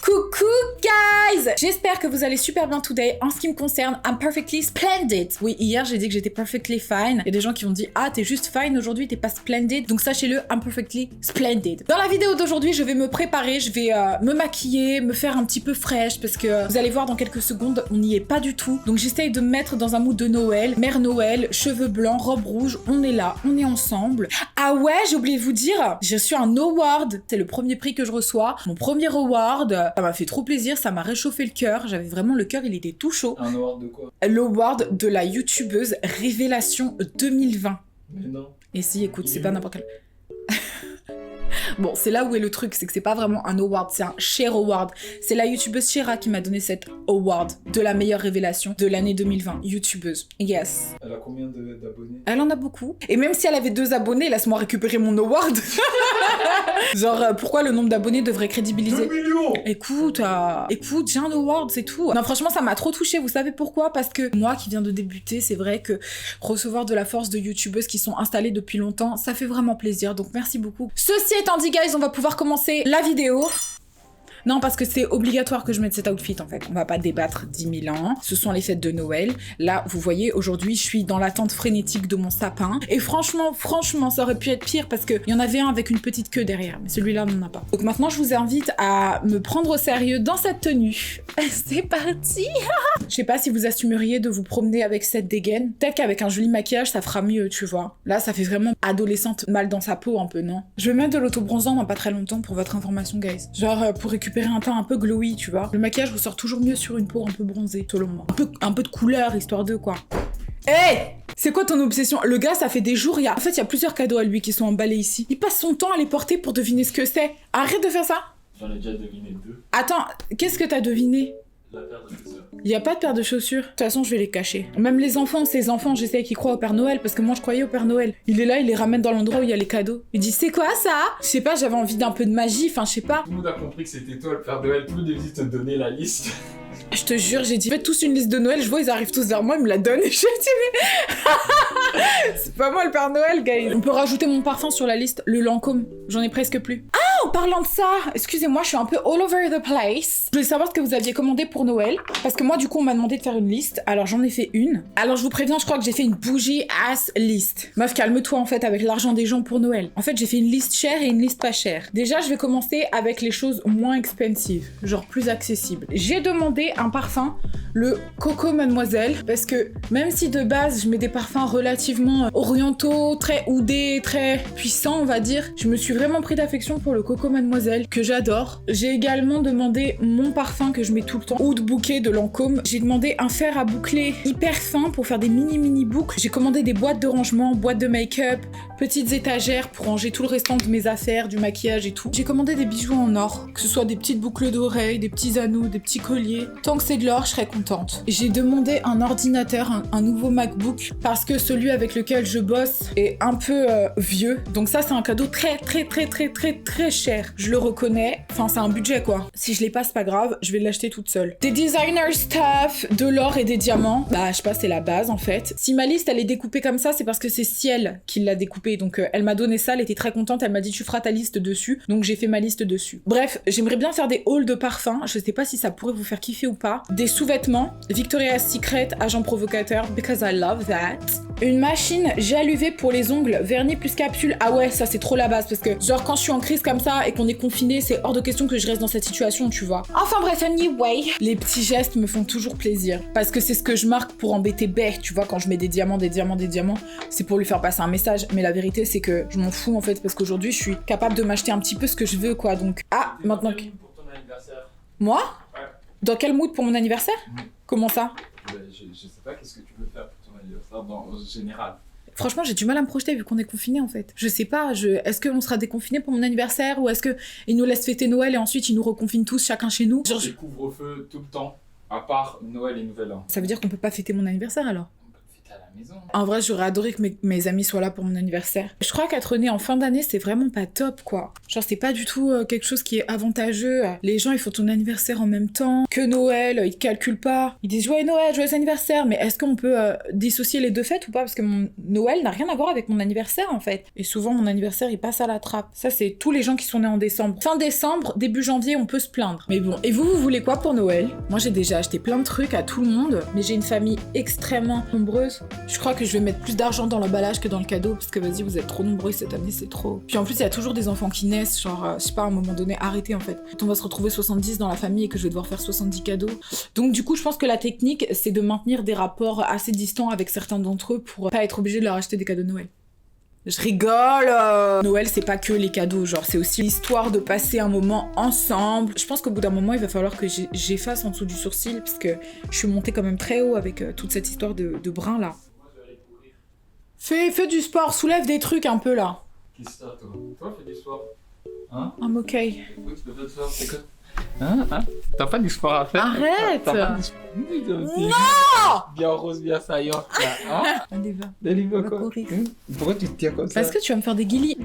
Coucou guys! J'espère que vous allez super bien today. En ce qui me concerne, I'm perfectly splendid. Oui, hier j'ai dit que j'étais perfectly fine. Il y a des gens qui ont dit ah t'es juste fine aujourd'hui, t'es pas splendid. Donc sachez-le, I'm perfectly splendid. Dans la vidéo d'aujourd'hui, je vais me préparer, je vais me maquiller, me faire un petit peu fraîche parce que vous allez voir dans quelques secondes, on n'y est pas du tout. Donc j'essaye de me mettre dans un mood de Noël, mère Noël, cheveux blancs, robe rouge, on est là, on est ensemble. Ah ouais, j'ai oublié de vous dire, je suis un award. C'est le premier prix que je reçois, mon premier award. Ça m'a fait trop plaisir, ça m'a réchauffé le cœur. J'avais vraiment le cœur, il était tout chaud. Un award de quoi? L'award de la youtubeuse Révélation 2020. Mais non. Et si, écoute, c'est pas n'importe quel... Bon, c'est là où est le truc, c'est que c'est pas vraiment un award, c'est un share award. C'est la youtubeuse Shera qui m'a donné cet award de la meilleure révélation de l'année 2020. Youtubeuse. Yes. Elle a combien d'abonnés? Elle en a beaucoup. Et même si elle avait 2 abonnés, laisse-moi récupérer mon award. Genre, pourquoi le nombre d'abonnés devrait crédibiliser 2 millions. Écoute, j'ai un award, c'est tout. Non, franchement, ça m'a trop touchée. Vous savez pourquoi? Parce que moi qui viens de débuter, c'est vrai que recevoir de la force de youtubeuses qui sont installées depuis longtemps, ça fait vraiment plaisir. Donc, merci beaucoup. Ceci étant dit, guys, on va pouvoir commencer la vidéo. Non, parce que c'est obligatoire que je mette cet outfit, en fait. On va pas débattre 10 000 ans. Ce sont les fêtes de Noël. Là, vous voyez, aujourd'hui, je suis dans l'attente frénétique de mon sapin. Et franchement, ça aurait pu être pire parce qu'il y en avait un avec une petite queue derrière. Mais celui-là, on n'en a pas. Donc maintenant, je vous invite à me prendre au sérieux dans cette tenue. C'est parti. Je sais pas si vous assumeriez de vous promener avec cette dégaine. Peut-être qu'avec un joli maquillage, ça fera mieux, tu vois. Là, ça fait vraiment adolescente mal dans sa peau, un peu, non? Je vais mettre de l'autobronzant dans pas très longtemps pour votre information, guys. Genre, pour récupérer un teint un peu glowy, tu vois. Le maquillage ressort toujours mieux sur une peau un peu bronzée, selon moi. Un peu de couleur, histoire de quoi. Hey! C'est quoi ton obsession? Le gars, ça fait des jours, en fait, il y a plusieurs cadeaux à lui qui sont emballés ici. Il passe son temps à les porter pour deviner ce que c'est. Arrête de faire ça! J'en ai déjà deviné 2. Attends, qu'est-ce que t'as deviné? La paire de chaussures. Il y a pas de paire de chaussures. De toute façon, je vais les cacher. Même les enfants, ces enfants, j'essaie qu'ils croient au Père Noël parce que moi, je croyais au Père Noël. Il est là, il les ramène dans l'endroit où il y a les cadeaux. Il dit, c'est quoi ça? Je sais pas, j'avais envie d'un peu de magie, enfin, je sais pas. Tout le monde a compris que c'était toi le Père Noël. Tout le monde est venu te donner la liste. Je te jure, j'ai dit, faites tous une liste de Noël, je vois, ils arrivent tous vers moi, ils me la donnent et je dis, mais... c'est pas moi le Père Noël, guys. On peut rajouter mon parfum sur la liste, le Lancôme. J'en ai presque plus. Ah, en parlant de ça, excusez-moi, je suis un peu all over the place. Je voulais savoir ce que vous aviez commandé pour Noël, parce que moi, du coup, on m'a demandé de faire une liste, alors j'en ai fait une. Alors, je vous préviens, je crois que j'ai fait une bougie ass liste. Meuf, calme-toi, en fait, avec l'argent des gens pour Noël. En fait, j'ai fait une liste chère et une liste pas chère. Déjà, je vais commencer avec les choses moins expensive, genre plus accessibles. J'ai demandé un parfum, le Coco Mademoiselle, parce que même si de base, je mets des parfums relativement orientaux, très oudés, très puissants, on va dire, je me suis vraiment pris d'affection pour le Coco Mademoiselle, que j'adore. J'ai également demandé mon parfum que je mets tout le temps, Oud Bouquet de Lancôme. J'ai demandé un fer à boucler hyper fin pour faire des mini boucles. J'ai commandé des boîtes de rangement, boîtes de make-up, petites étagères pour ranger tout le restant de mes affaires, du maquillage et tout. J'ai commandé des bijoux en or, que ce soit des petites boucles d'oreilles, des petits anneaux, des petits colliers. Tant que c'est de l'or, je serais contente. J'ai demandé un ordinateur, un nouveau MacBook, parce que celui avec lequel je bosse est un peu vieux. Donc ça, c'est un cadeau très cher. Je le reconnais. Enfin, c'est un budget, quoi. Si je l'ai pas, c'est pas grave. Je vais l'acheter toute seule. Des designer stuff, de l'or et des diamants. Bah, je sais pas, c'est la base, en fait. Si ma liste, elle est découpée comme ça, c'est parce que c'est Ciel qui l'a découpée. Donc, elle m'a donné ça, elle était très contente. Elle m'a dit, tu feras ta liste dessus. Donc, j'ai fait ma liste dessus. Bref, j'aimerais bien faire des hauls de parfums. Je sais pas si ça pourrait vous faire kiffer ou pas. Des sous-vêtements. Victoria's Secret, agent provocateur, because I love that. Une machine gel UV pour les ongles, vernis plus capsule. Ah ouais, ça c'est trop la base parce que genre quand je suis en crise comme ça et qu'on est confiné, c'est hors de question que je reste dans cette situation, tu vois. Enfin bref, anyway, les petits gestes me font toujours plaisir parce que c'est ce que je marque pour embêter Beck, tu vois, quand je mets des diamants, c'est pour lui faire passer un message. Mais la vérité c'est que je m'en fous en fait parce qu'aujourd'hui je suis capable de m'acheter un petit peu ce que je veux, quoi. Donc maintenant que... Pour ton anniversaire. Moi? Ouais. Dans quel mood pour mon anniversaire? Comment ça? Je sais pas qu'est-ce que tu veux faire pour ton anniversaire en général. Franchement, j'ai du mal à me projeter vu qu'on est confiné en fait. Je sais pas, est-ce qu'on sera déconfiné pour mon anniversaire ou est-ce qu'ils nous laissent fêter Noël et ensuite ils nous reconfinent tous chacun chez nous? Genre, couvre-feu tout le temps, à part Noël et Nouvel An. Ça veut dire qu'on peut pas fêter mon anniversaire alors? On peut T'es à la maison. En vrai, j'aurais adoré que mes amis soient là pour mon anniversaire. Je crois qu'être né en fin d'année, c'est vraiment pas top, quoi. Genre, c'est pas du tout quelque chose qui est avantageux. Les gens, ils font ton anniversaire en même temps que Noël, ils te calculent pas. Ils disent joyeux Noël, joyeux anniversaire. Mais est-ce qu'on peut dissocier les deux fêtes ou pas? Parce que mon Noël n'a rien à voir avec mon anniversaire, en fait. Et souvent, mon anniversaire, il passe à la trappe. Ça, c'est tous les gens qui sont nés en décembre. Fin décembre, début janvier, on peut se plaindre. Mais bon. Et vous voulez quoi pour Noël? Moi, j'ai déjà acheté plein de trucs à tout le monde, mais j'ai une famille extrêmement nombreuse. Je crois que je vais mettre plus d'argent dans l'emballage que dans le cadeau, parce que vas-y, vous êtes trop nombreux cette année, c'est trop. Puis en plus, il y a toujours des enfants qui naissent, genre, je sais pas, à un moment donné, arrêtez en fait. On va se retrouver 70 dans la famille et que je vais devoir faire 70 cadeaux. Donc du coup, je pense que la technique, c'est de maintenir des rapports assez distants avec certains d'entre eux pour pas être obligé de leur acheter des cadeaux de Noël. Je rigole. Noël, c'est pas que les cadeaux, genre c'est aussi l'histoire de passer un moment ensemble. Je pense qu'au bout d'un moment, il va falloir que j'efface en dessous du sourcil, parce que je suis montée quand même très haut avec toute cette histoire de brun là. Fais du sport, soulève des trucs un peu là. Qu'est-ce que t'as, toi? Toi, fais du sport. Hein? I'm okay. Écoute, tu peux pas te faire, c'est quoi? Hein? T'as pas du sport à faire? Arrête! T'as pas du sport? Oui, Non! Bien rose, bien saillant, là. Hein? Allez, va. Allez, va Va quoi? courir. Pourquoi tu te tiens comme ça? Parce que tu vas me faire des guilis.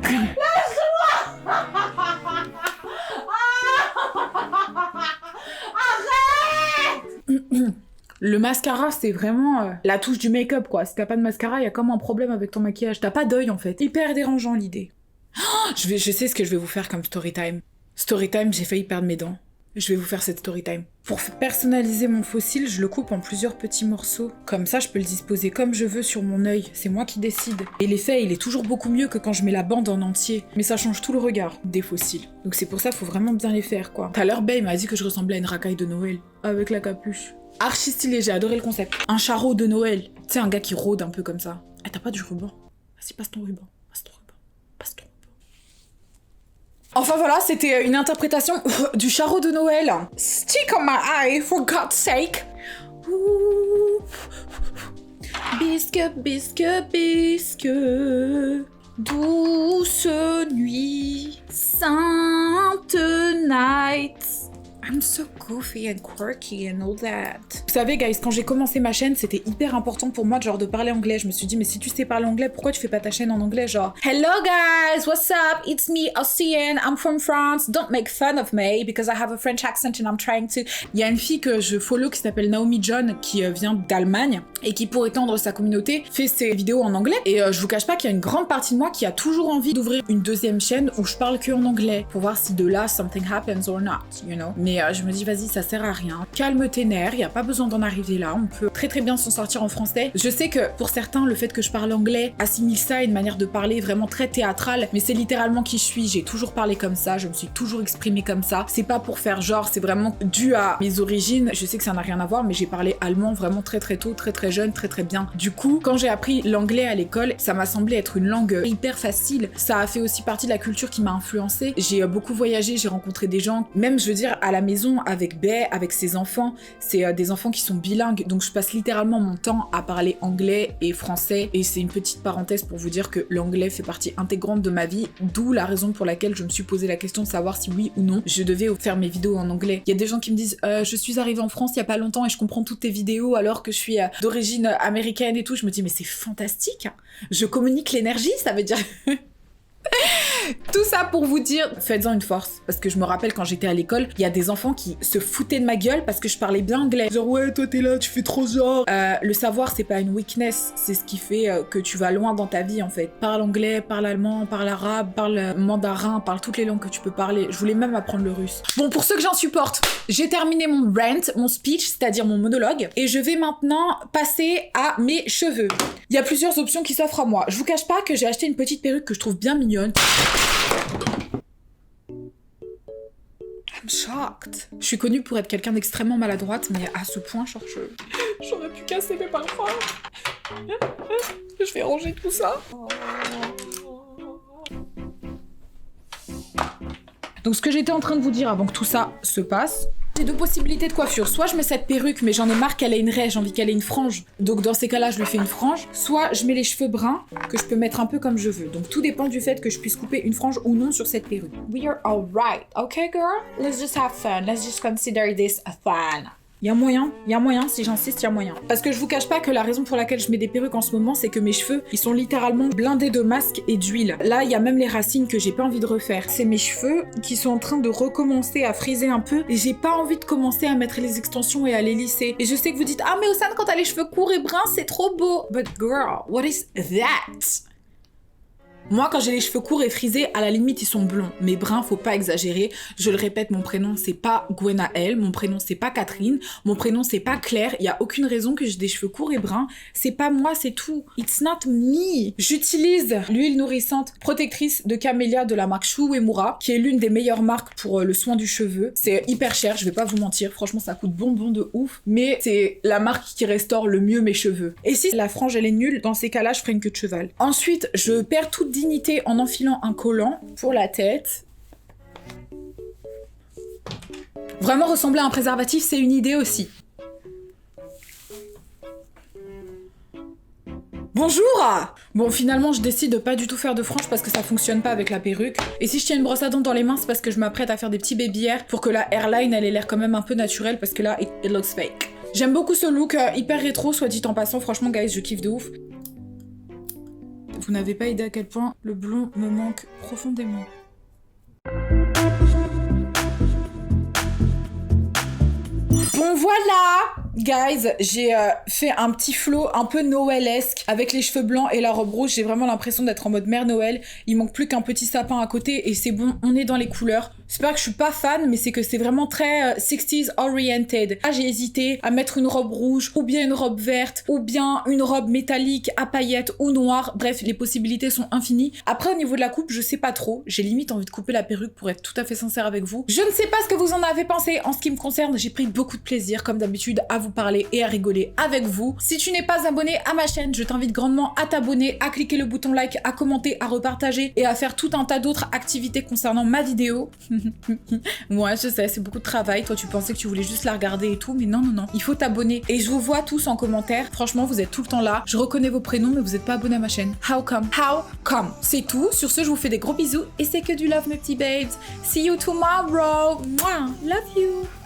Le mascara, c'est vraiment la touche du make-up, quoi. Si t'as pas de mascara, il y a comme un problème avec ton maquillage. T'as pas d'œil, en fait. Hyper dérangeant, l'idée. Oh, je sais ce que je vais vous faire comme story time. Story time, j'ai failli perdre mes dents. Je vais vous faire cette story time. Pour personnaliser mon fossile, je le coupe en plusieurs petits morceaux. Comme ça, je peux le disposer comme je veux sur mon œil. C'est moi qui décide. Et l'effet, il est toujours beaucoup mieux que quand je mets la bande en entier. Mais ça change tout le regard des fossiles. Donc c'est pour ça, faut vraiment bien les faire, quoi. Tout à l'heure, Bay m'a dit que je ressemblais à une racaille de Noël. Avec la capuche. Archi stylé, j'ai adoré le concept. Un charreau de Noël. Tu sais, un gars qui rôde un peu comme ça. Ah, t'as pas du ruban? Vas-y, passe ton ruban. Passe ton ruban. Passe ton ruban. Enfin voilà, c'était une interprétation du charreau de Noël. Stick on my eye, for God's sake. Bisque, bisque, bisque. Douce nuit, sainte night. I'm so goofy and quirky and all that. Vous savez, guys, quand j'ai commencé ma chaîne, c'était hyper important pour moi de parler anglais. Je me suis dit, mais si tu sais parler anglais, pourquoi tu fais pas ta chaîne en anglais, genre Hello guys, what's up? It's me, Ocean. I'm from France. Don't make fun of me because I have a French accent and I'm trying to. Il y a une fille que je follow qui s'appelle Naomi John, qui vient d'Allemagne et qui, pour étendre sa communauté, fait ses vidéos en anglais. Et je vous cache pas qu'il y a une grande partie de moi qui a toujours envie d'ouvrir une deuxième chaîne où je parle que en anglais pour voir si de là something happens or not, you know. Mais je me dis, vas-y, ça sert à rien. Calme tes nerfs, y a pas besoin d'en arriver là. On peut très très bien s'en sortir en français. Je sais que pour certains, le fait que je parle anglais assimile ça à une manière de parler vraiment très théâtrale, mais c'est littéralement qui je suis. J'ai toujours parlé comme ça, je me suis toujours exprimée comme ça. C'est pas pour faire genre, c'est vraiment dû à mes origines. Je sais que ça n'a rien à voir, mais j'ai parlé allemand vraiment très très tôt, très très jeune, très très bien. Du coup, quand j'ai appris l'anglais à l'école, ça m'a semblé être une langue hyper facile. Ça a fait aussi partie de la culture qui m'a influencée. J'ai beaucoup voyagé, j'ai rencontré des gens, même je veux dire à la maison avec Bay, avec ses enfants, c'est des enfants qui sont bilingues, donc je passe littéralement mon temps à parler anglais et français, et c'est une petite parenthèse pour vous dire que l'anglais fait partie intégrante de ma vie, d'où la raison pour laquelle je me suis posé la question de savoir si oui ou non je devais faire mes vidéos en anglais. Il y a des gens qui me disent je suis arrivée en France il y a pas longtemps et je comprends toutes tes vidéos alors que je suis d'origine américaine et tout. Je me dis mais c'est fantastique, je communique l'énergie, ça veut dire tout ça pour vous dire, faites-en une force. Parce que je me rappelle quand j'étais à l'école, il y a des enfants qui se foutaient de ma gueule parce que je parlais bien anglais. Genre ouais, toi t'es là, tu fais trop genre. Le savoir, c'est pas une weakness, c'est ce qui fait que tu vas loin dans ta vie en fait. Parle anglais, parle allemand, parle arabe, parle mandarin, parle toutes les langues que tu peux parler. Je voulais même apprendre le russe. Bon, pour ceux que j'en supporte, j'ai terminé mon rant, mon speech, c'est-à-dire mon monologue, et je vais maintenant passer à mes cheveux. Il y a plusieurs options qui s'offrent à moi. Je vous cache pas que j'ai acheté une petite perruque que je trouve bien mignonne. I'm shocked. Je suis connue pour être quelqu'un d'extrêmement maladroite, mais à ce point, genre, j'aurais pu casser mes parfums. Je vais ranger tout ça. Donc ce que j'étais en train de vous dire avant que tout ça se passe, j'ai deux possibilités de coiffure. Soit je mets cette perruque, mais j'en ai marre qu'elle ait une raie, j'ai envie qu'elle ait une frange. Donc dans ces cas-là, je lui fais une frange. Soit je mets les cheveux bruns, que je peux mettre un peu comme je veux. Donc tout dépend du fait que je puisse couper une frange ou non sur cette perruque. We are alright, okay girl? Let's just have fun. Let's just consider this a fun. Il y a moyen, si j'insiste, il y a moyen. Parce que je vous cache pas que la raison pour laquelle je mets des perruques en ce moment, c'est que mes cheveux, ils sont littéralement blindés de masques et d'huile. Là, il y a même les racines que j'ai pas envie de refaire. C'est mes cheveux qui sont en train de recommencer à friser un peu et j'ai pas envie de commencer à mettre les extensions et à les lisser. Et je sais que vous dites « Ah mais Ossane, quand t'as les cheveux courts et bruns, c'est trop beau !» But girl, what is that? Moi, quand j'ai les cheveux courts et frisés, à la limite, ils sont blonds. Mais bruns, faut pas exagérer. Je le répète, mon prénom, c'est pas Gwenaëlle. Mon prénom, c'est pas Catherine. Mon prénom, c'est pas Claire. Il y a aucune raison que j'ai des cheveux courts et bruns. C'est pas moi, c'est tout. It's not me. J'utilise l'huile nourrissante protectrice de camélia de la marque Shu Uemura, qui est l'une des meilleures marques pour le soin du cheveu. C'est hyper cher, je vais pas vous mentir. Franchement, ça coûte bonbon de ouf. Mais c'est la marque qui restaure le mieux mes cheveux. Et si la frange, elle est nulle, dans ces cas-là, je ferai une queue de cheval. Ensuite, je perds toute dignité en enfilant un collant pour la tête. Vraiment ressembler à un préservatif, c'est une idée aussi. Bonjour! Bon, finalement, je décide de pas du tout faire de franges parce que ça fonctionne pas avec la perruque. Et si je tiens une brosse à dents dans les mains, c'est parce que je m'apprête à faire des petits baby hairs pour que la hairline, elle ait l'air quand même un peu naturelle parce que là, it looks fake. J'aime beaucoup ce look hyper rétro, soit dit en passant. Franchement, guys, je kiffe de ouf. Vous n'avez pas idée à quel point le blond me manque profondément. Bon voilà, guys, j'ai fait un petit flow un peu Noëlesque avec les cheveux blancs et la robe rouge. J'ai vraiment l'impression d'être en mode mère Noël. Il manque plus qu'un petit sapin à côté et c'est bon, on est dans les couleurs. C'est pas que je suis pas fan, mais c'est que c'est vraiment très 60s oriented. Là, j'ai hésité à mettre une robe rouge, ou bien une robe verte, ou bien une robe métallique à paillettes ou noire. Bref, les possibilités sont infinies. Après, au niveau de la coupe, je sais pas trop. J'ai limite envie de couper la perruque pour être tout à fait sincère avec vous. Je ne sais pas ce que vous en avez pensé. En ce qui me concerne, j'ai pris beaucoup de plaisir, comme d'habitude, à vous parler et à rigoler avec vous. Si tu n'es pas abonné à ma chaîne, je t'invite grandement à t'abonner, à cliquer le bouton like, à commenter, à repartager et à faire tout un tas d'autres activités concernant ma vidéo. Moi, je sais, c'est beaucoup de travail. Toi, tu pensais que tu voulais juste la regarder et tout, mais non, non, non. Il faut t'abonner. Et je vous vois tous en commentaire. Franchement, vous êtes tout le temps là. Je reconnais vos prénoms, mais vous n'êtes pas abonnés à ma chaîne. How come? How come? C'est tout. Sur ce, je vous fais des gros bisous et c'est que du love, mes petits babes. See you tomorrow. Mwah. Love you.